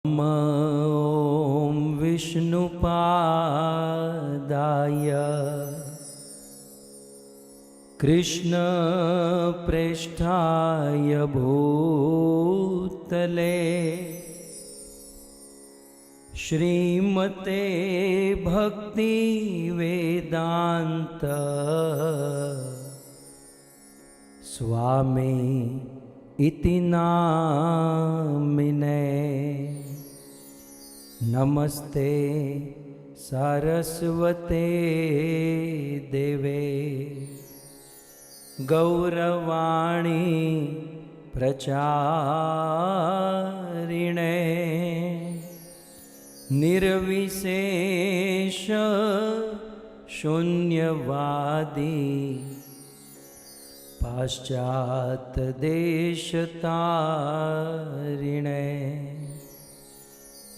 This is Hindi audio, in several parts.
ॐ विष्णुपादाय कृष्णप्रेष्ठाय भूतले श्रीमते भक्तिवेदान्त स्वामी इति नामिने। नमस्ते सरस्वते देवे गौरवाणी प्रचारिणे निर्विशेष शून्यवादी पाश्चात देशतारिणे।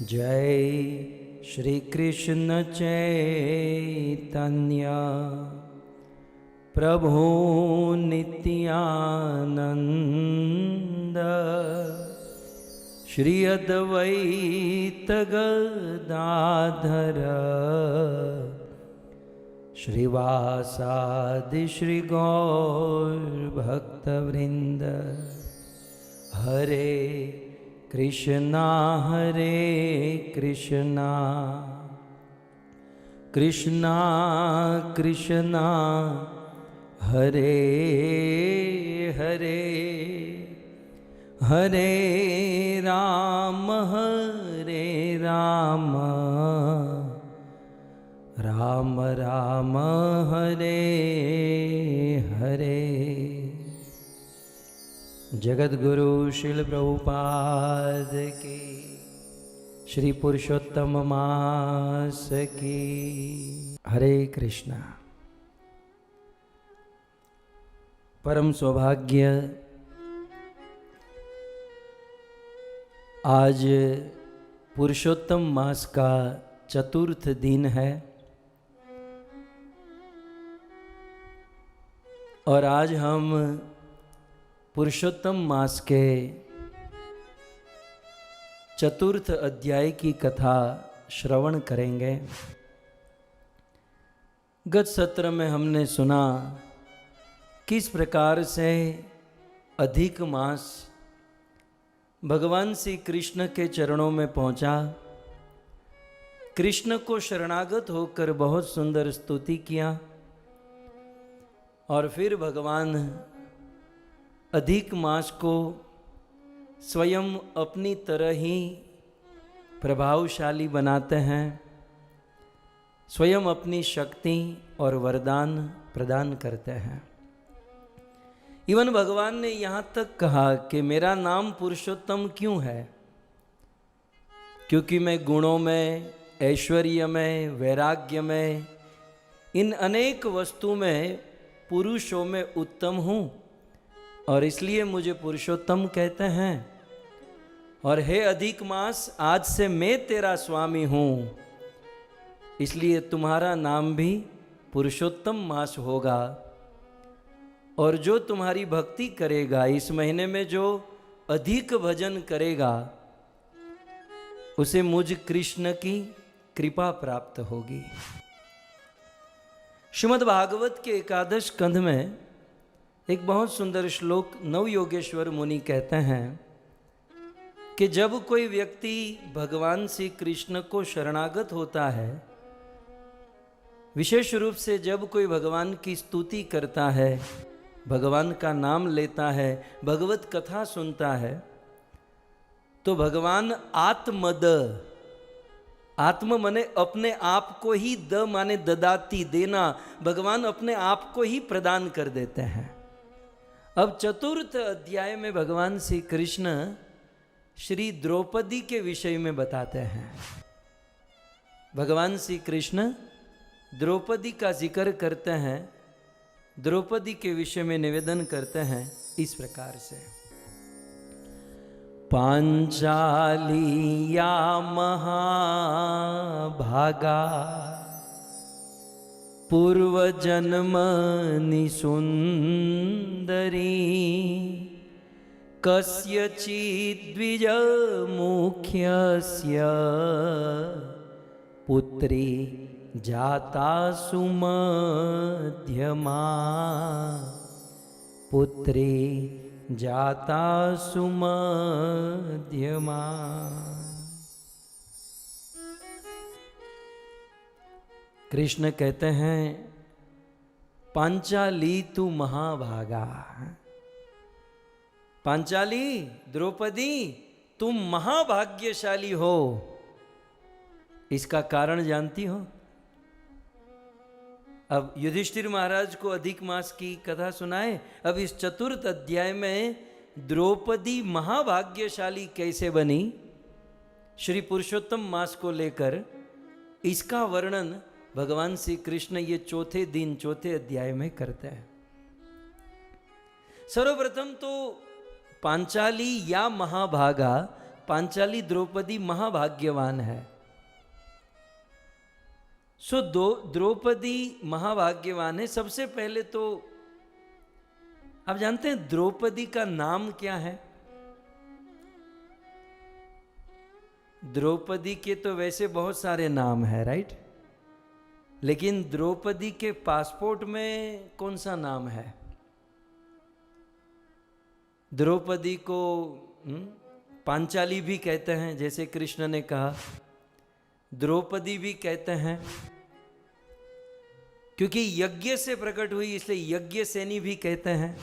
जय श्री कृष्ण चैतन्य प्रभु नित्यानंद श्री अद्वैत गदाधर श्रीवासादि श्री गौर भक्तवृंद। हरे कृष्णा कृष्णा कृष्णा हरे हरे हरे राम राम राम हरे हरे। जगत गुरु श्रील प्रभुपाद की, श्री पुरुषोत्तम मास की। हरे कृष्णा। परम सौभाग्य, आज पुरुषोत्तम मास का चतुर्थ दिन है और आज हम पुरुषोत्तम मास के चतुर्थ अध्याय की कथा श्रवण करेंगे। गत सत्र में हमने सुना किस प्रकार से अधिक मास भगवान श्री कृष्ण के चरणों में पहुंचा, कृष्ण को शरणागत होकर बहुत सुंदर स्तुति किया और फिर भगवान अधिक मास को स्वयं अपनी तरह ही प्रभावशाली बनाते हैं, स्वयं अपनी शक्ति और वरदान प्रदान करते हैं। इवन भगवान ने यहाँ तक कहा कि मेरा नाम पुरुषोत्तम क्यों है, क्योंकि मैं गुणों में, ऐश्वर्य में, वैराग्य में, इन अनेक वस्तु में, पुरुषों में उत्तम हूँ और इसलिए मुझे पुरुषोत्तम कहते हैं। और हे अधिक मास, आज से मैं तेरा स्वामी हूँ, इसलिए तुम्हारा नाम भी पुरुषोत्तम मास होगा। और जो तुम्हारी भक्ति करेगा, इस महीने में जो अधिक भजन करेगा, उसे मुझ कृष्ण की कृपा प्राप्त होगी। श्रीमद् भागवत के एकादश स्कंध में एक बहुत सुंदर श्लोक नवयोगेश्वर मुनि कहते हैं कि जब कोई व्यक्ति भगवान श्री कृष्ण को शरणागत होता है, विशेष रूप से जब कोई भगवान की स्तुति करता है, भगवान का नाम लेता है, भगवत कथा सुनता है, तो भगवान आत्मद, आत्म माने अपने आप को ही, द माने ददाती, देना, भगवान अपने आप को ही प्रदान कर देते हैं। अब चतुर्थ अध्याय में भगवान श्री कृष्ण श्री द्रौपदी के विषय में बताते हैं। भगवान श्री कृष्ण द्रौपदी का जिक्र करते हैं, द्रौपदी के विषय में निवेदन करते हैं इस प्रकार से। पांचाली या महाभागा पूर्व जन्मनि सुंदरी कस्यचिद्विज मुख्यस्य पुत्री जाता सुमध्यमा, पुत्री जाता सुमध्यमा। कृष्ण कहते हैं पांचाली तू महाभागा। पांचाली, द्रौपदी, तुम महाभाग्यशाली हो। इसका कारण जानती हो? अब युधिष्ठिर महाराज को अधिक मास की कथा सुनाए। अब इस चतुर्थ अध्याय में द्रौपदी महाभाग्यशाली कैसे बनी, श्री पुरुषोत्तम मास को लेकर इसका वर्णन भगवान श्री कृष्ण ये चौथे दिन चौथे अध्याय में करते हैं। सर्वप्रथम तो पांचाली या महाभागा, पांचाली द्रौपदी महाभाग्यवान है। सो द्रौपदी महाभाग्यवान है। सबसे पहले तो आप जानते हैं द्रौपदी का नाम क्या है? द्रौपदी के तो वैसे बहुत सारे नाम है, राइट? लेकिन द्रौपदी के पासपोर्ट में कौन सा नाम है? द्रौपदी को पांचाली भी कहते हैं, जैसे कृष्ण ने कहा। द्रौपदी भी कहते हैं क्योंकि यज्ञ से प्रकट हुई, इसलिए यज्ञ सेनी भी कहते हैं।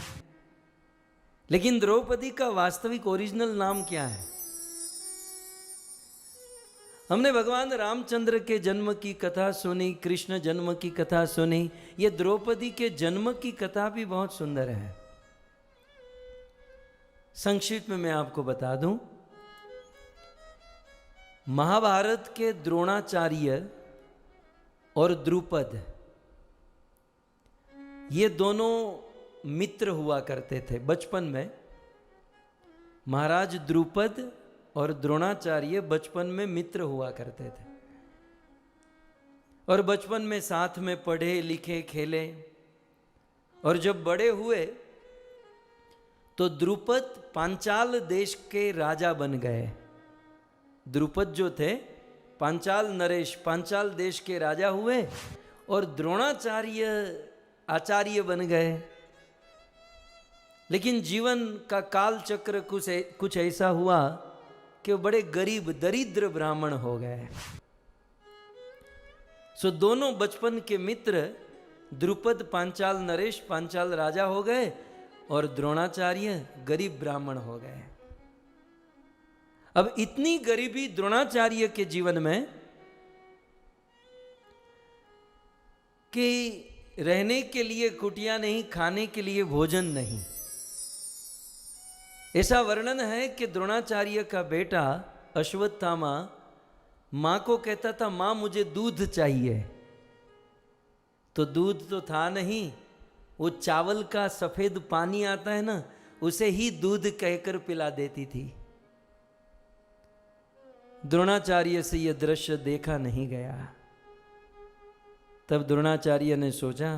लेकिन द्रौपदी का वास्तविक ओरिजिनल नाम क्या है? हमने भगवान रामचंद्र के जन्म की कथा सुनी, कृष्ण जन्म की कथा सुनी। ये द्रौपदी के जन्म की कथा भी बहुत सुंदर है। संक्षिप्त में मैं आपको बता दूं, महाभारत के द्रोणाचार्य और द्रुपद ये दोनों मित्र हुआ करते थे बचपन में। महाराज द्रुपद और द्रोणाचार्य बचपन में मित्र हुआ करते थे और बचपन में साथ में पढ़े लिखे खेले। और जब बड़े हुए तो द्रुपद पांचाल देश के राजा बन गए। द्रुपद जो थे पांचाल नरेश, पांचाल देश के राजा हुए और द्रोणाचार्य आचार्य बन गए। लेकिन जीवन का काल चक्र कुछ ऐसा हुआ कि वो बड़े गरीब दरिद्र ब्राह्मण हो गए। सो दोनों बचपन के मित्र द्रुपद पांचाल नरेश पांचाल राजा हो गए और द्रोणाचार्य गरीब ब्राह्मण हो गए। अब इतनी गरीबी द्रोणाचार्य के जीवन में कि रहने के लिए कुटिया नहीं, खाने के लिए भोजन नहीं। ऐसा वर्णन है कि द्रोणाचार्य का बेटा अश्वत्थामा मां को कहता था, मां मुझे दूध चाहिए। तो दूध तो था नहीं, वो चावल का सफेद पानी आता है ना, उसे ही दूध कहकर पिला देती थी। द्रोणाचार्य से यह दृश्य देखा नहीं गया। तब द्रोणाचार्य ने सोचा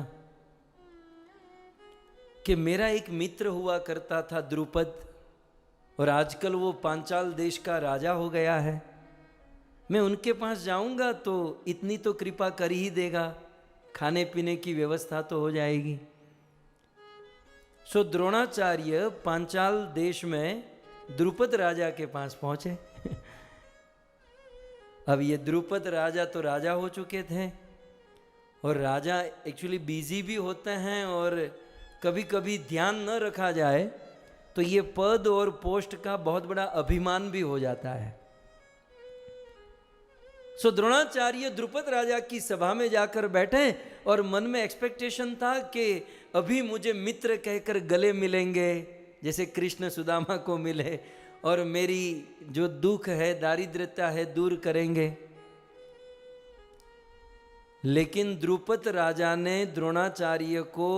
कि मेरा एक मित्र हुआ करता था द्रुपद, और आजकल वो पांचाल देश का राजा हो गया है। मैं उनके पास जाऊंगा तो इतनी तो कृपा कर ही देगा, खाने पीने की व्यवस्था तो हो जाएगी। सो द्रोणाचार्य पांचाल देश में द्रुपद राजा के पास पहुंचे। अब ये द्रुपद राजा तो राजा हो चुके थे और राजा एक्चुअली बिजी भी होते हैं, और कभी कभी ध्यान न रखा जाए तो ये पद और पोस्ट का बहुत बड़ा अभिमान भी हो जाता है। सो द्रोणाचार्य द्रुपद राजा की सभा में जाकर बैठे और मन में एक्सपेक्टेशन था कि अभी मुझे मित्र कहकर गले मिलेंगे, जैसे कृष्ण सुदामा को मिले, और मेरी जो दुख है दारिद्र्यता है दूर करेंगे। लेकिन द्रुपद राजा ने द्रोणाचार्य को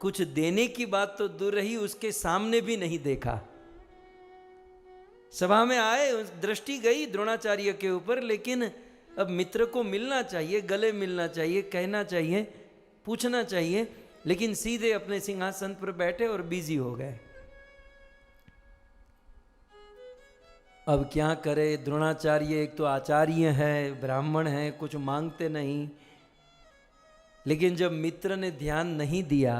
कुछ देने की बात तो दूर रही, उसके सामने भी नहीं देखा। सभा में आए, दृष्टि गई द्रोणाचार्य के ऊपर, लेकिन अब मित्र को मिलना चाहिए, गले मिलना चाहिए, कहना चाहिए, पूछना चाहिए, लेकिन सीधे अपने सिंहासन पर बैठे और बिजी हो गए। अब क्या करे, द्रोणाचार्य एक तो आचार्य है, ब्राह्मण है, कुछ मांगते नहीं। लेकिन जब मित्र ने ध्यान नहीं दिया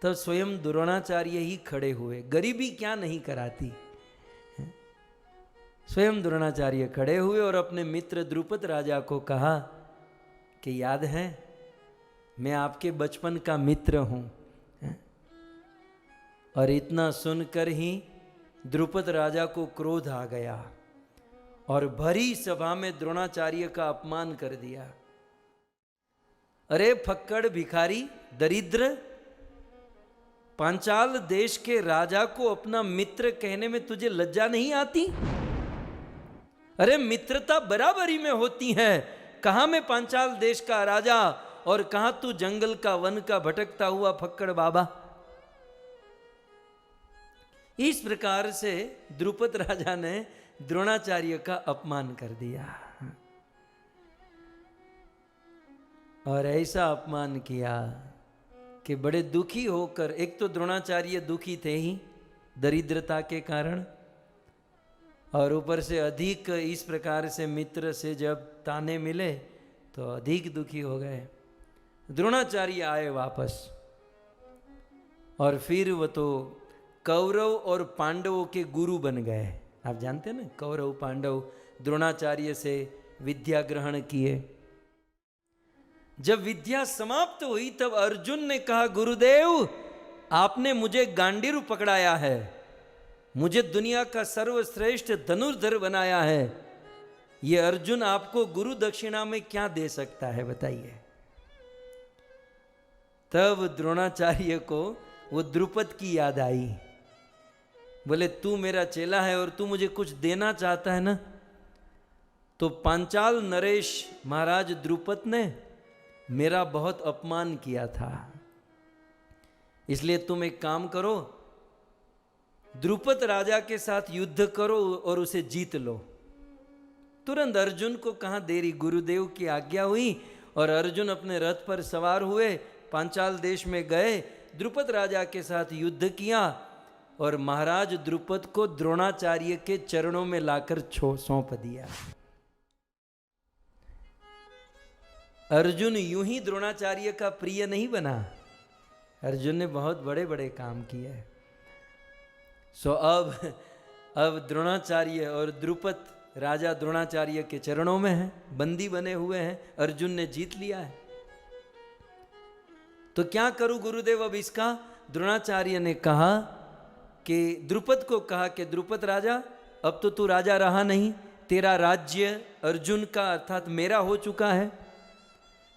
तब स्वयं द्रोणाचार्य ही खड़े हुए। गरीबी क्या नहीं कराती। स्वयं द्रोणाचार्य खड़े हुए और अपने मित्र द्रुपद राजा को कहा कि याद है, मैं आपके बचपन का मित्र हूं। और इतना सुनकर ही द्रुपद राजा को क्रोध आ गया और भरी सभा में द्रोणाचार्य का अपमान कर दिया। अरे फक्कड़, भिखारी, दरिद्र, पांचाल देश के राजा को अपना मित्र कहने में तुझे लज्जा नहीं आती? अरे मित्रता बराबरी में होती है। कहां मैं पांचाल देश का राजा और कहां तू जंगल का, वन का भटकता हुआ फक्कड़ बाबा। इस प्रकार से द्रुपद राजा ने द्रोणाचार्य का अपमान कर दिया और ऐसा अपमान किया कि बड़े दुखी होकर, एक तो द्रोणाचार्य दुखी थे ही दरिद्रता के कारण, और ऊपर से अधिक इस प्रकार से मित्र से जब ताने मिले तो अधिक दुखी हो गए। द्रोणाचार्य आए वापस और फिर वो तो कौरव और पांडवों के गुरु बन गए। आप जानते हैं ना, कौरव पांडव द्रोणाचार्य से विद्या ग्रहण किए। जब विद्या समाप्त हुई तब अर्जुन ने कहा, गुरुदेव आपने मुझे गांडीव पकड़ाया है, मुझे दुनिया का सर्वश्रेष्ठ धनुर्धर बनाया है, ये अर्जुन आपको गुरु दक्षिणा में क्या दे सकता है बताइए। तब द्रोणाचार्य को वो द्रुपद की याद आई। बोले तू मेरा चेला है और तू मुझे कुछ देना चाहता है ना, तो पांचाल नरेश महाराज द्रुपद ने मेरा बहुत अपमान किया था, इसलिए तुम एक काम करो, द्रुपद राजा के साथ युद्ध करो और उसे जीत लो। तुरंत अर्जुन को कहां देरी, गुरुदेव की आज्ञा हुई और अर्जुन अपने रथ पर सवार हुए, पांचाल देश में गए, द्रुपद राजा के साथ युद्ध किया और महाराज द्रुपद को द्रोणाचार्य के चरणों में लाकर सौंप दिया। अर्जुन यूं ही द्रोणाचार्य का प्रिय नहीं बना, अर्जुन ने बहुत बड़े बड़े काम किए। सो अब द्रोणाचार्य और द्रुपद राजा द्रोणाचार्य के चरणों में है, बंदी बने हुए हैं, अर्जुन ने जीत लिया है। तो क्या करूं गुरुदेव अब इसका? द्रोणाचार्य ने कहा कि द्रुपद को कहा कि द्रुपद राजा, अब तो तू राजा रहा नहीं, तेरा राज्य अर्जुन का अर्थात मेरा हो चुका है,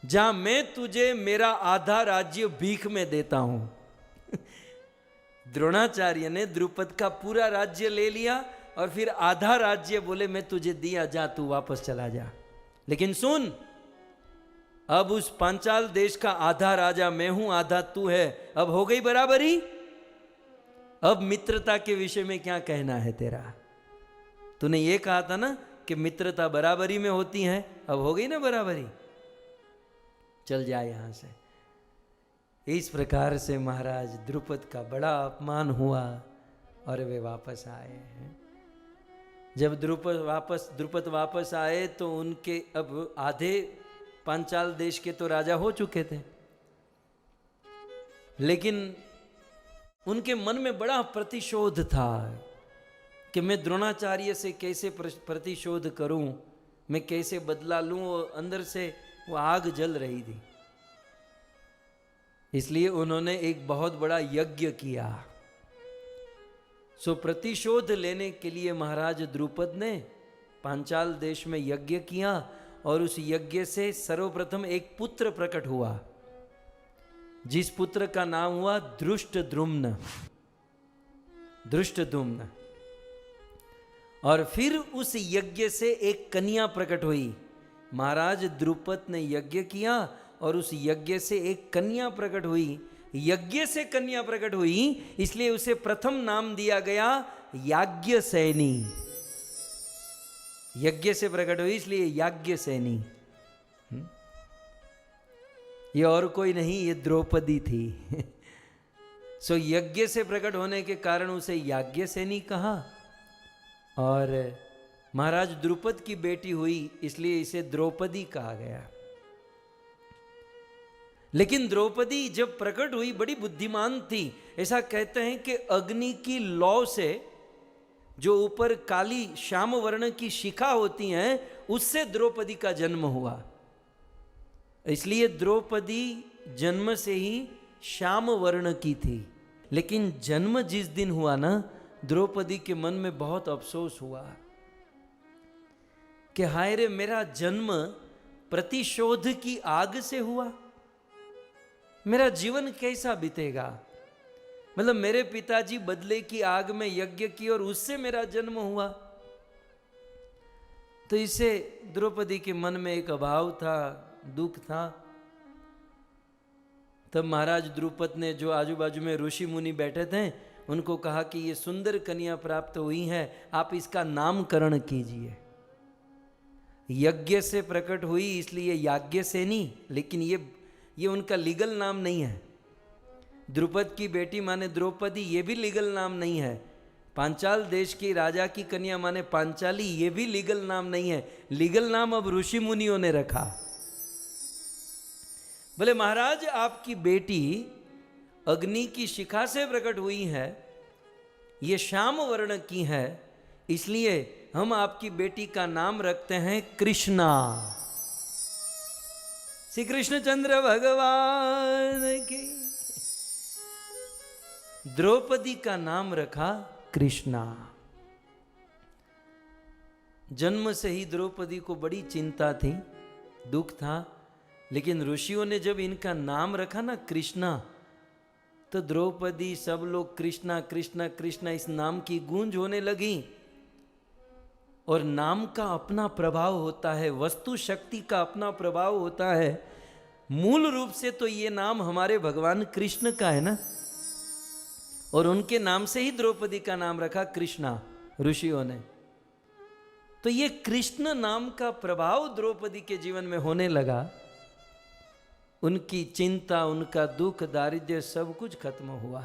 जा मैं तुझे मेरा आधा राज्य भीख में देता हूं। द्रोणाचार्य ने द्रुपद का पूरा राज्य ले लिया और फिर आधा राज्य बोले मैं तुझे दिया, जा तू वापस चला जा। लेकिन सुन, अब उस पांचाल देश का आधा राजा मैं हूं, आधा तू है, अब हो गई बराबरी। अब मित्रता के विषय में क्या कहना है तेरा? तूने ये कहा था ना कि मित्रता बराबरी में होती है, अब हो गई ना बराबरी, चल जाए यहां से। इस प्रकार से महाराज द्रुपद का बड़ा अपमान हुआ और वे वापस आए हैं। जब द्रुपद वापस आए तो उनके अब आधे पांचाल देश के तो राजा हो चुके थे, लेकिन उनके मन में बड़ा प्रतिशोध था कि मैं द्रोणाचार्य से कैसे प्रतिशोध करूं, मैं कैसे बदला लूं, और अंदर से वो आग जल रही थी। इसलिए उन्होंने एक बहुत बड़ा यज्ञ किया। सो प्रतिशोध लेने के लिए महाराज द्रुपद ने पांचाल देश में यज्ञ किया और उस यज्ञ से सर्वप्रथम एक पुत्र प्रकट हुआ, जिस पुत्र का नाम हुआ धृष्टद्युम्न। और फिर उस यज्ञ से एक कन्या प्रकट हुई। महाराज द्रुपद ने यज्ञ किया और उस यज्ञ से एक कन्या प्रकट हुई। यज्ञ से कन्या प्रकट हुई, इसलिए उसे प्रथम नाम दिया गया याज्ञसेनी। यज्ञ से प्रकट हुई इसलिए याज्ञसेनी। ये और कोई नहीं, ये द्रौपदी थी। सो यज्ञ से प्रकट होने के कारण उसे याज्ञसेनी कहा। और महाराज द्रुपद की बेटी हुई, इसलिए इसे द्रौपदी कहा गया। लेकिन द्रौपदी जब प्रकट हुई बड़ी बुद्धिमान थी। ऐसा कहते हैं कि अग्नि की लौ से जो ऊपर काली श्याम वर्ण की शिखा होती हैं, उससे द्रौपदी का जन्म हुआ। इसलिए द्रौपदी जन्म से ही श्याम वर्ण की थी। लेकिन जन्म जिस दिन हुआ ना, द्रौपदी के मन में बहुत अफसोस हुआ कि हाय रे, मेरा जन्म प्रतिशोध की आग से हुआ, मेरा जीवन कैसा बीतेगा। मतलब मेरे पिताजी बदले की आग में यज्ञ की और उससे मेरा जन्म हुआ। तो इससे द्रौपदी के मन में एक अभाव था, दुख था। तब महाराज द्रुपद ने, जो आजू बाजू में ऋषि मुनि बैठे थे, उनको कहा कि ये सुंदर कन्या प्राप्त हुई है, आप इसका नामकरण कीजिए। यज्ञ से प्रकट हुई इसलिए याज्ञसेनी, लेकिन ये उनका लीगल नाम नहीं है। द्रुपद की बेटी माने द्रौपदी, ये भी लीगल नाम नहीं है। पांचाल देश की राजा की कन्या माने पांचाली, ये भी लीगल नाम नहीं है। लीगल नाम अब ऋषि मुनियों ने रखा। बोले महाराज, आपकी बेटी अग्नि की शिखा से प्रकट हुई है, ये श्याम वर्ण की है, इसलिए हम आपकी बेटी का नाम रखते हैं कृष्णा। श्री कृष्णचंद्र भगवान की। द्रौपदी का नाम रखा कृष्णा। जन्म से ही द्रौपदी को बड़ी चिंता थी, दुख था। लेकिन ऋषियों ने जब इनका नाम रखा ना कृष्णा, तो द्रौपदी, सब लोग कृष्णा कृष्णा कृष्णा, इस नाम की गूंज होने लगी। और नाम का अपना प्रभाव होता है, वस्तु शक्ति का अपना प्रभाव होता है। मूल रूप से तो ये नाम हमारे भगवान कृष्ण का है ना, और उनके नाम से ही द्रौपदी का नाम रखा कृष्णा ऋषियों ने। तो ये कृष्ण नाम का प्रभाव द्रौपदी के जीवन में होने लगा। उनकी चिंता, उनका दुख, दारिद्र्य सब कुछ खत्म हुआ।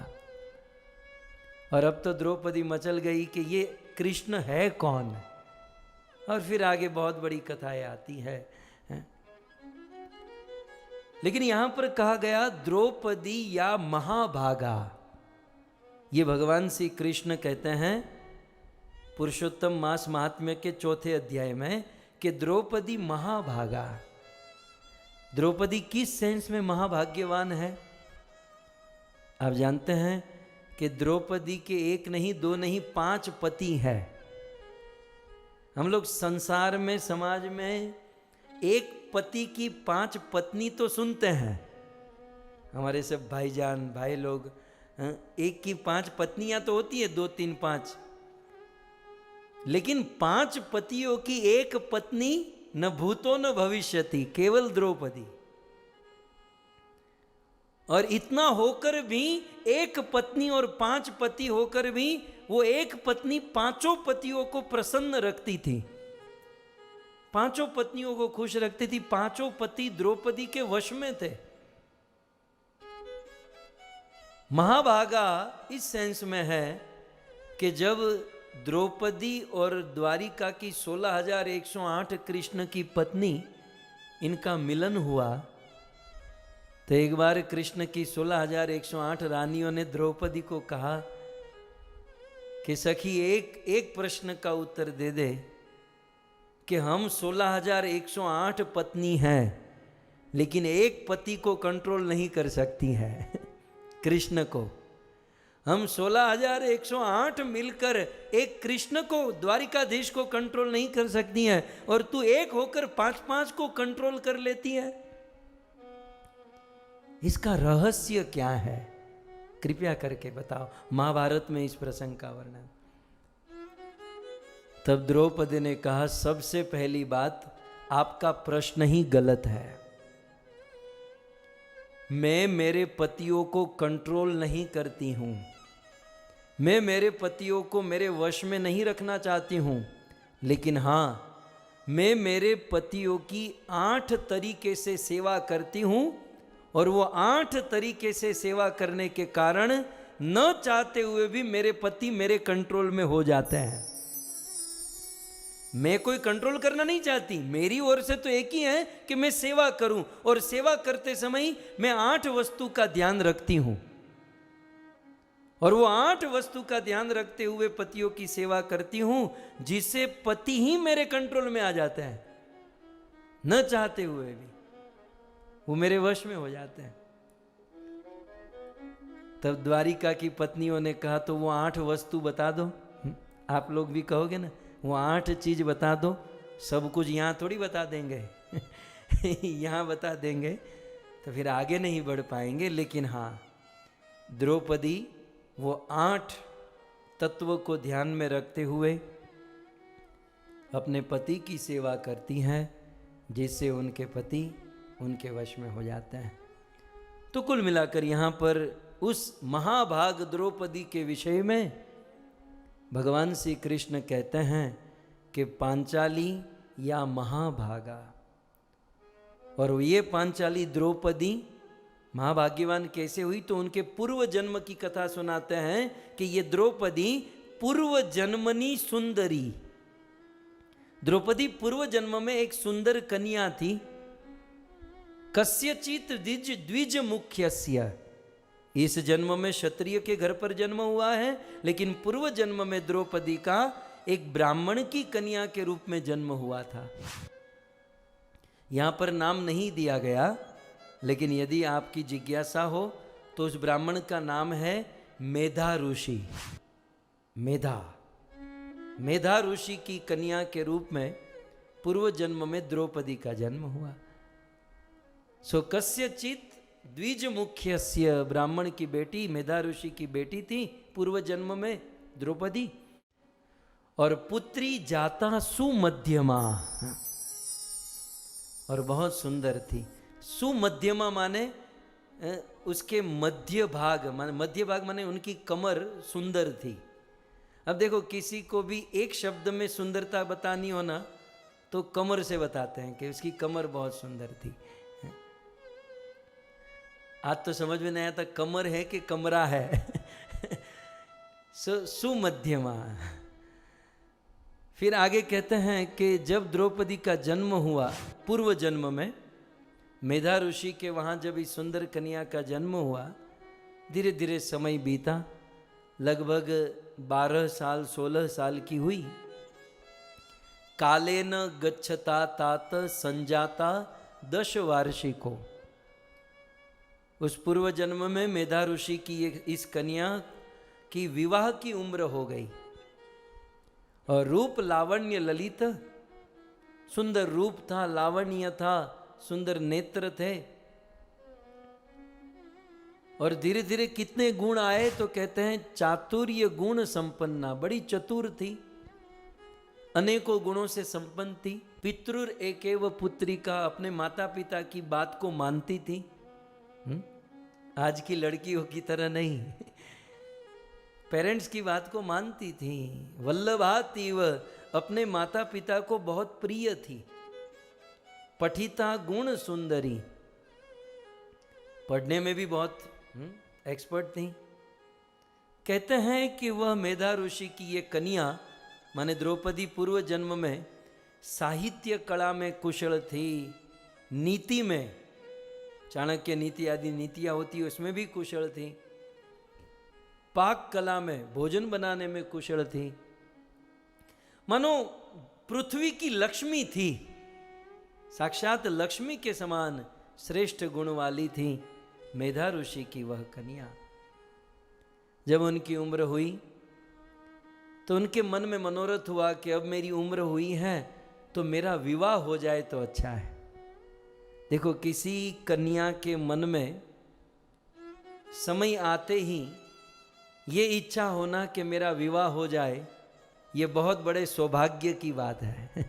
और अब तो द्रौपदी मचल गई कि ये कृष्ण है कौन। और फिर आगे बहुत बड़ी कथाएं आती है। लेकिन यहां पर कहा गया द्रौपदी या महाभागा। ये भगवान श्री कृष्ण कहते हैं पुरुषोत्तम मास महात्म्य के 4 अध्याय में कि द्रौपदी महाभागा। द्रौपदी किस सेंस में महाभाग्यवान है? आप जानते हैं कि द्रौपदी के 1 नहीं 2 नहीं 5 पति हैं। हम लोग संसार में, समाज में 1 पति की 5 पत्नी तो सुनते हैं। हमारे सब भाईजान, भाई लोग, एक की 5 पत्नियां तो होती है, 2 3 5। लेकिन 5 पतियों की 1 पत्नी न भूतो न भविष्यति, केवल द्रौपदी। और इतना होकर भी, 1 पत्नी और 5 पति होकर भी, वो 1 पत्नी 5 पतियों को प्रसन्न रखती थी, 5 पत्नियों को खुश रखती थी। 5 पति द्रौपदी के वश में थे। महाभागा इस सेंस में है कि जब द्रौपदी और द्वारिका की 16,108 कृष्ण की पत्नी, इनका मिलन हुआ, तो एक बार कृष्ण की 16,108 रानियों ने द्रौपदी को कहा कि सखी एक प्रश्न का उत्तर दे दे कि हम 16,108 पत्नी हैं, लेकिन एक पति को कंट्रोल नहीं कर सकती हैं कृष्ण को। हम 16,108 मिलकर एक कृष्ण को, द्वारिकाधीश को कंट्रोल नहीं कर सकती हैं, और तू एक होकर 5-5 को कंट्रोल कर लेती है। इसका रहस्य क्या है? कृपया करके बताओ। महाभारत में इस प्रसंग का वर्णन। तब द्रौपदी ने कहा, सबसे पहली बात, आपका प्रश्न ही गलत है। मैं मेरे पतियों को कंट्रोल नहीं करती हूं, मैं मेरे पतियों को मेरे वश में नहीं रखना चाहती हूं, लेकिन हां, मैं मेरे पतियों की 8 तरीके से सेवा करती हूं, और वो 8 तरीके से सेवा करने के कारण न चाहते हुए भी मेरे पति मेरे कंट्रोल में हो जाते हैं। मैं कोई कंट्रोल करना नहीं चाहती, मेरी ओर से तो एक ही है कि मैं सेवा करूं, और सेवा करते समय मैं 8 वस्तु का ध्यान रखती हूं, और वो 8 वस्तु का ध्यान रखते हुए पतियों की सेवा करती हूं, जिससे पति ही मेरे कंट्रोल में आ जाते हैं, न चाहते हुए भी वो मेरे वश में हो जाते हैं। तब द्वारिका की पत्नियों ने कहा, तो वो 8 वस्तु बता दो। आप लोग भी कहोगे ना, वो 8 चीज बता दो। सब कुछ यहां थोड़ी बता देंगे यहां बता देंगे तो फिर आगे नहीं बढ़ पाएंगे। लेकिन हाँ, द्रौपदी वो 8 तत्व को ध्यान में रखते हुए अपने पति की सेवा करती हैं, जिससे उनके पति उनके वश में हो जाते हैं। तो कुल मिलाकर यहाँ पर उस महाभाग द्रौपदी के विषय में भगवान श्री कृष्ण कहते हैं कि पांचाली या महाभागा। और ये पांचाली द्रौपदी महाभाग्यवान कैसे हुई, तो उनके पूर्व जन्म की कथा सुनाते हैं कि ये द्रौपदी पूर्व जन्मनी सुंदरी। द्रौपदी पूर्व जन्म में एक सुंदर कन्या थी। कस्यचित द्विज मुख्यस्य, इस जन्म में क्षत्रिय के घर पर जन्म हुआ है, लेकिन पूर्व जन्म में द्रौपदी का एक ब्राह्मण की कन्या के रूप में जन्म हुआ था। यहां पर नाम नहीं दिया गया, लेकिन यदि आपकी जिज्ञासा हो तो उस ब्राह्मण का नाम है मेधा ऋषि। मेधा ऋषि की कन्या के रूप में पूर्व जन्म में द्रौपदी का जन्म हुआ। सो कस्यचित द्विज मुख्यस्य, ब्राह्मण की बेटी मेधा ऋषि की बेटी थी पूर्व जन्म में द्रौपदी। और पुत्री जाता सुमध्यमा, और बहुत सुंदर थी। सुमध्यमा माने उसके मध्य भाग माने उनकी कमर सुंदर थी। अब देखो, किसी को भी एक शब्द में सुंदरता बतानी हो ना, तो कमर से बताते हैं कि उसकी कमर बहुत सुंदर थी। आज तो समझ में नहीं आता कमर है कि कमरा है सुमध्यमा। फिर आगे कहते हैं कि जब द्रौपदी का जन्म हुआ पूर्व जन्म में, मेधा ऋषि के वहाँ जब इस सुंदर कन्या का जन्म हुआ, धीरे धीरे समय बीता। लगभग 12 साल 16 साल की हुई। कालेन गच्छता तात संजाता 10 वार्षिको। उस पूर्व जन्म में मेधा ऋषि की इस कन्या की विवाह की उम्र हो गई, और रूप लावण्य ललित, सुंदर रूप था, लावण्य था, सुंदर नेत्र थे। और धीरे धीरे कितने गुण आए, तो कहते हैं चातुर्य गुण संपन्ना, बड़ी चतुर थी, अनेकों गुणों से संपन्न थी। पितृर एकेव पुत्रिका, अपने माता पिता की बात को मानती थी। आज की लड़कियों की तरह नहीं, पेरेंट्स की बात को मानती थी। वल्लभातीव, अपने माता पिता को बहुत प्रिय थी। पठिता गुण सुंदरी, पढ़ने में भी बहुत एक्सपर्ट थी। कहते हैं कि वह मेधा ऋषि की ये कन्या माने द्रौपदी पूर्व जन्म में साहित्य कला में कुशल थी, नीति में, चाणक्य नीति आदि नीतियां होती उसमें भी कुशल थी, पाक कला में, भोजन बनाने में कुशल थी। मानो पृथ्वी की लक्ष्मी थी, साक्षात लक्ष्मी के समान श्रेष्ठ गुण वाली थी मेधा ऋषि की वह कन्या। जब उनकी उम्र हुई तो उनके मन में मनोरथ हुआ कि अब मेरी उम्र हुई है तो मेरा विवाह हो जाए तो अच्छा है। देखो, किसी कन्या के मन में समय आते ही ये इच्छा होना कि मेरा विवाह हो जाए, ये बहुत बड़े सौभाग्य की बात है।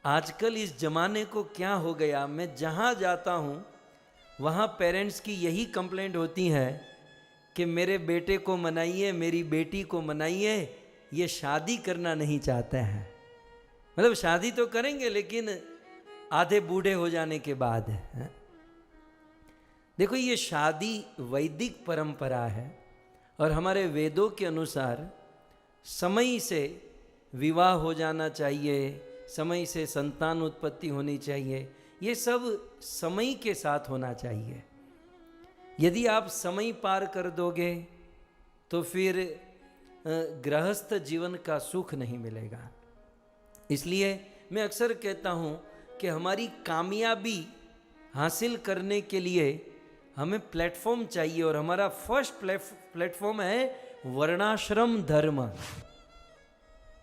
आजकल इस जमाने को क्या हो गया, मैं जहाँ जाता हूँ वहाँ पेरेंट्स की यही कंप्लेंट होती है कि मेरे बेटे को मनाइए, मेरी बेटी को मनाइए, ये शादी करना नहीं चाहते हैं। मतलब शादी तो करेंगे लेकिन आधे बूढ़े हो जाने के बाद है। देखो, ये शादी वैदिक परंपरा है और हमारे वेदों के अनुसार समय से विवाह हो जाना चाहिए, समय से संतान उत्पत्ति होनी चाहिए, ये सब समय के साथ होना चाहिए। यदि आप समय पार कर दोगे तो फिर गृहस्थ जीवन का सुख नहीं मिलेगा। इसलिए मैं अक्सर कहता हूँ कि हमारी कामयाबी हासिल करने के लिए हमें प्लेटफॉर्म चाहिए, और हमारा फर्स्ट प्लेटफॉर्म है वर्णाश्रम धर्म।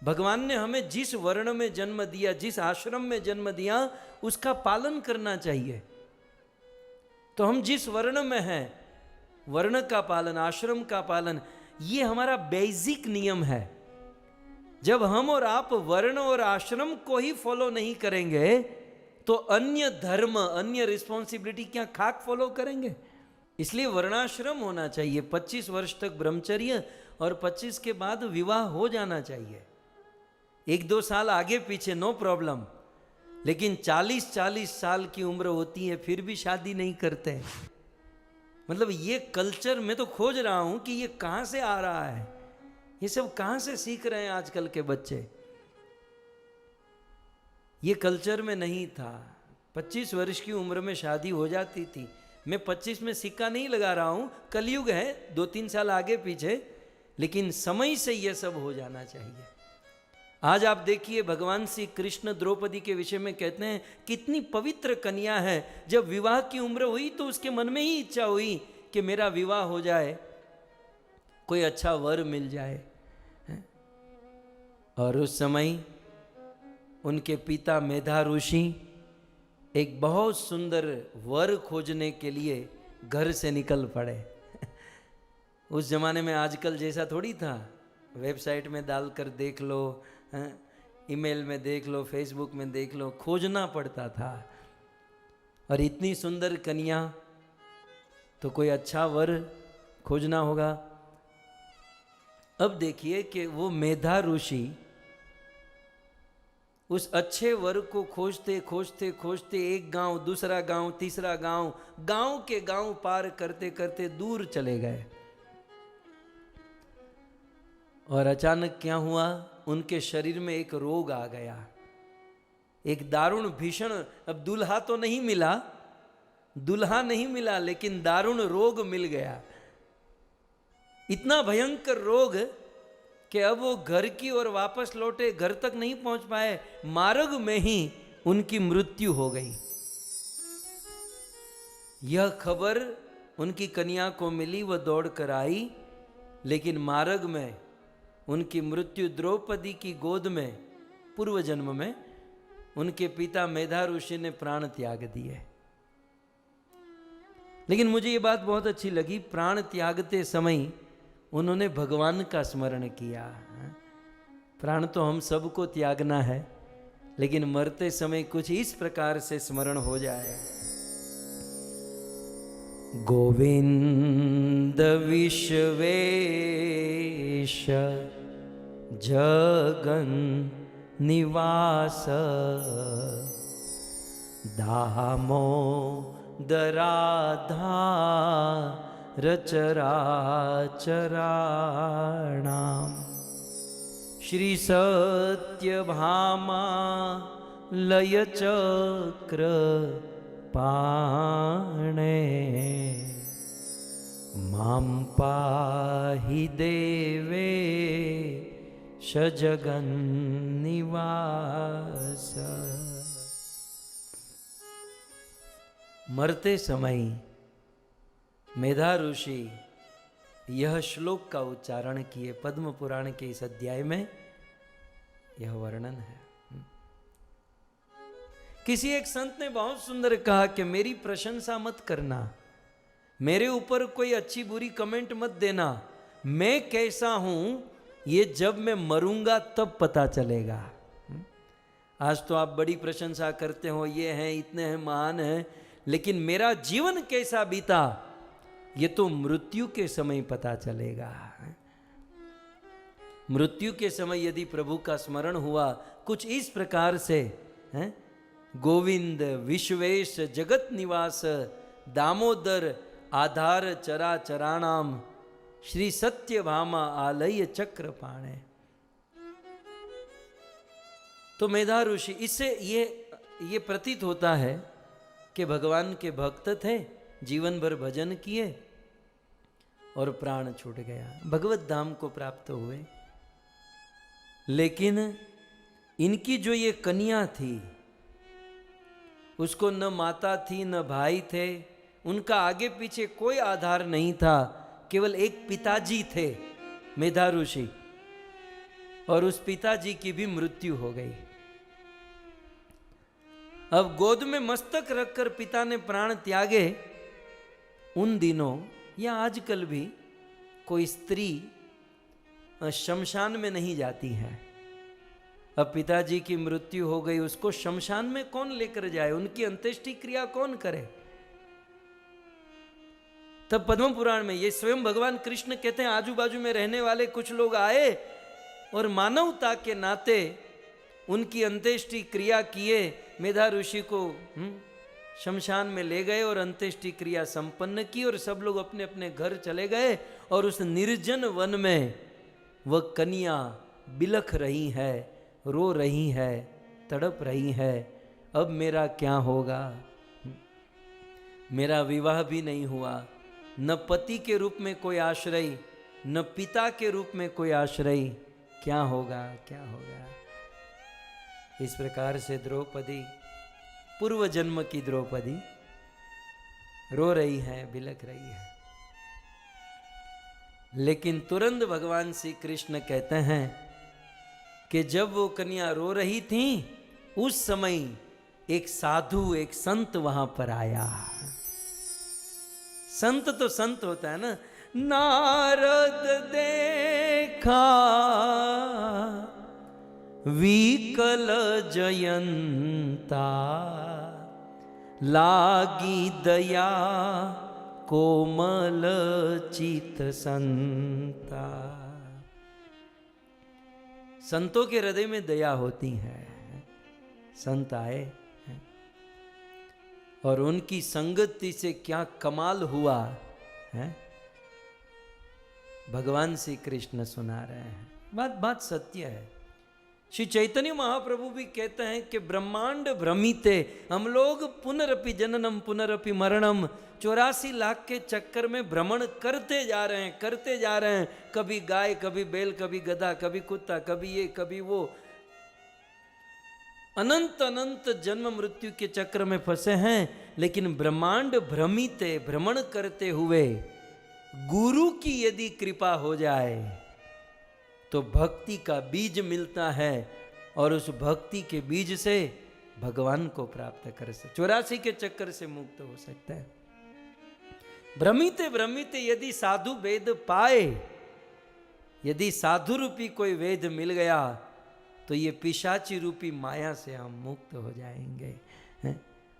भगवान ने हमें जिस वर्ण में जन्म दिया, जिस आश्रम में जन्म दिया, उसका पालन करना चाहिए। तो हम जिस वर्ण में हैं, वर्ण का पालन, आश्रम का पालन, ये हमारा बेसिक नियम है। जब हम और आप वर्ण और आश्रम को ही फॉलो नहीं करेंगे तो अन्य धर्म, अन्य रिस्पॉन्सिबिलिटी क्या खाक फॉलो करेंगे? इसलिए वर्णाश्रम होना चाहिए। 25 वर्ष तक ब्रह्मचर्य और 25 के बाद विवाह हो जाना चाहिए। 1-2 साल आगे पीछे नो प्रॉब्लम, लेकिन 40-40 साल की उम्र होती है फिर भी शादी नहीं करते। मतलब ये कल्चर मैं तो खोज रहा हूं कि ये कहां से आ रहा है, ये सब कहां से सीख रहे हैं आजकल के बच्चे। ये कल्चर में नहीं था। 25 वर्ष की उम्र में शादी हो जाती थी। मैं 25 में सिक्का नहीं लगा रहा हूं, कलयुग है, 2-3 साल आगे पीछे, लेकिन समय से यह सब हो जाना चाहिए। आज आप देखिए भगवान श्री कृष्ण द्रौपदी के विषय में कहते हैं कितनी पवित्र कन्या है। जब विवाह की उम्र हुई तो उसके मन में ही इच्छा हुई कि मेरा विवाह हो जाए, कोई अच्छा वर मिल जाए। और उस समय उनके पिता मेधा ऋषि एक बहुत सुंदर वर खोजने के लिए घर से निकल पड़े। उस जमाने में आजकल जैसा थोड़ी था, वेबसाइट में डालकर देख लो, ईमेल में देख लो, फेसबुक में देख लो, खोजना पड़ता था। और इतनी सुंदर कन्या, तो कोई अच्छा वर खोजना होगा। अब देखिए कि वो मेधा ऋषि उस अच्छे वर को खोजते खोजते खोजते एक गांव, दूसरा गांव, तीसरा गांव, गांव के गांव पार करते करते दूर चले गए। और अचानक क्या हुआ, उनके शरीर में एक रोग आ गया, एक दारुण भीषण। अब दूल्हा तो नहीं मिला, दूल्हा नहीं मिला, लेकिन दारुण रोग मिल गया। इतना भयंकर रोग कि अब वो घर की ओर वापस लौटे, घर तक नहीं पहुंच पाए, मार्ग में ही उनकी मृत्यु हो गई। यह खबर उनकी कन्या को मिली, वह दौड़ कर आई, लेकिन मार्ग में उनकी मृत्यु द्रौपदी की गोद में, पूर्व जन्म में उनके पिता मेधा ऋषि ने प्राण त्याग दिए। लेकिन मुझे ये बात बहुत अच्छी लगी, प्राण त्यागते समय उन्होंने भगवान का स्मरण किया। प्राण तो हम सबको त्यागना है, लेकिन मरते समय कुछ इस प्रकार से स्मरण हो जाए। गोविंद विश्वेश जगन निवास दामोदराधार चराचराणाम श्री सत्यभामा लय चक्र पाणे मां पाहि देवे जगन्निवास। मरते समय मेधा ऋषि यह श्लोक का उच्चारण किए। पद्म पुराण के इस अध्याय में यह वर्णन है। किसी एक संत ने बहुत सुंदर कहा कि मेरी प्रशंसा मत करना, मेरे ऊपर कोई अच्छी बुरी कमेंट मत देना, मैं कैसा हूं ये जब मैं मरूंगा तब पता चलेगा। आज तो आप बड़ी प्रशंसा करते हो, ये हैं, इतने हैं, महान हैं, लेकिन मेरा जीवन कैसा बीता ये तो मृत्यु के समय पता चलेगा। मृत्यु के समय यदि प्रभु का स्मरण हुआ कुछ इस प्रकार से, हैं, गोविंद विश्वेश जगत निवास दामोदर आधार चरा चराणाम श्री सत्यभामा आलय चक्र पाणे, तो मेधा ऋषि, इससे ये प्रतीत होता है कि भगवान के भक्त थे, जीवन भर भजन किए और प्राण छूट गया, भगवत धाम को प्राप्त हुए। लेकिन इनकी जो ये कन्या थी, उसको न माता थी न भाई थे, उनका आगे पीछे कोई आधार नहीं था, केवल एक पिताजी थे मेधा ऋषि, और उस पिताजी की भी मृत्यु हो गई। अब गोद में मस्तक रखकर पिता ने प्राण त्यागे। उन दिनों या आजकल भी कोई स्त्री शमशान में नहीं जाती है। अब पिताजी की मृत्यु हो गई, उसको शमशान में कौन लेकर जाए, उनकी अंत्येष्टि क्रिया कौन करे। तब पद्म पुराण में ये स्वयं भगवान कृष्ण कहते हैं, आजू बाजू में रहने वाले कुछ लोग आए और मानवता के नाते उनकी अंत्येष्टि क्रिया किए, मेधा ऋषि को शमशान में ले गए और अंत्येष्टि क्रिया संपन्न की, और सब लोग अपने अपने घर चले गए। और उस निर्जन वन में वह कन्या बिलख रही है, रो रही है, तड़प रही है, अब मेरा क्या होगा, मेरा विवाह भी नहीं हुआ, न पति के रूप में कोई आश्रय, न पिता के रूप में कोई आश्रय, क्या होगा क्या होगा। इस प्रकार से द्रौपदी, पूर्व जन्म की द्रौपदी रो रही है, बिलख रही है। लेकिन तुरंत भगवान श्री कृष्ण कहते हैं कि जब वो कन्या रो रही थी, उस समय एक साधु, एक संत वहां पर आया। संत तो संत होता है ना। नारद देखा विकल जयंता, लागी दया कोमल चित संता। संतों के हृदय में दया होती है। संत आए और उनकी संगति से क्या कमाल हुआ है, भगवान श्री कृष्ण सुना रहे हैं। बात सत्य है। श्री चैतन्य महाप्रभु भी कहते हैं कि ब्रह्मांड भ्रमिते, हम लोग पुनरपि जननम पुनरपि मरणम, 84 लाख के चक्कर में भ्रमण करते जा रहे हैं, कभी गाय, कभी बैल, कभी गधा, कभी कुत्ता, कभी ये कभी वो, अनंत अनंत जन्म मृत्यु के चक्र में फंसे हैं। लेकिन ब्रह्मांड भ्रमिते, भ्रमण करते हुए गुरु की यदि कृपा हो जाए तो भक्ति का बीज मिलता है, और उस भक्ति के बीज से भगवान को प्राप्त कर सकते, 84 के चक्कर से मुक्त हो सकता है। भ्रमिते भ्रमिते यदि साधु वेद पाए, यदि साधु रूपी कोई वेद मिल गया तो ये पिशाची रूपी माया से हम मुक्त हो जाएंगे।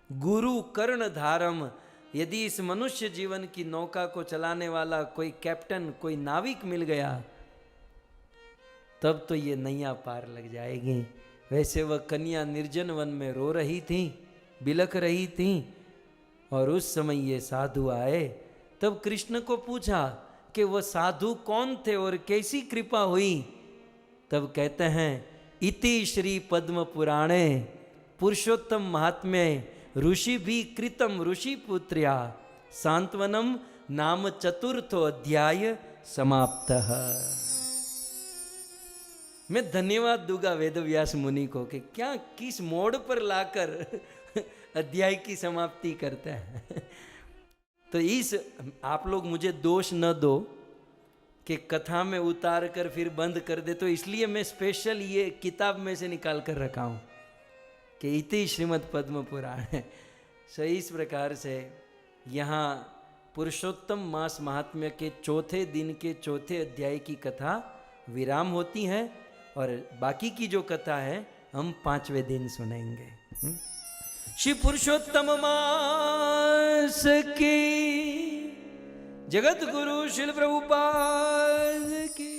गुरु कर्ण धारम, यदि इस मनुष्य जीवन की नौका को चलाने वाला कोई कैप्टन, कोई नाविक मिल गया, तब तो ये नैया पार लग जाएगी। वैसे वह कन्या निर्जन वन में रो रही थी, बिलख रही थी, और उस समय ये साधु आए। तब कृष्ण को पूछा कि वह साधु कौन थे और कैसी कृपा हुई। तब कहते हैं, इति श्री पद्म पुराणे पुरुषोत्तम महात्म्ये ऋषि भी कृतम ऋषि पुत्र्या सांत्वनम नाम चतुर्थो अध्याय समाप्तः। मैं धन्यवाद दूंगा वेदव्यास मुनि को कि क्या किस मोड़ पर लाकर अध्याय की समाप्ति करता है। तो इस, आप लोग मुझे दोष न दो कि कथा में उतार कर फिर बंद कर दे, तो इसलिए मैं स्पेशल ये किताब में से निकाल कर रखा हूँ कि इति श्रीमद् पद्म पुराण है। सो इस प्रकार से यहाँ पुरुषोत्तम मास महात्म्य के चौथे दिन के चौथे अध्याय की कथा विराम होती है, और बाकी की जो कथा है हम 5वें दिन सुनेंगे। श्री पुरुषोत्तम मास की जगत गुरु श्रील प्रभुपाद की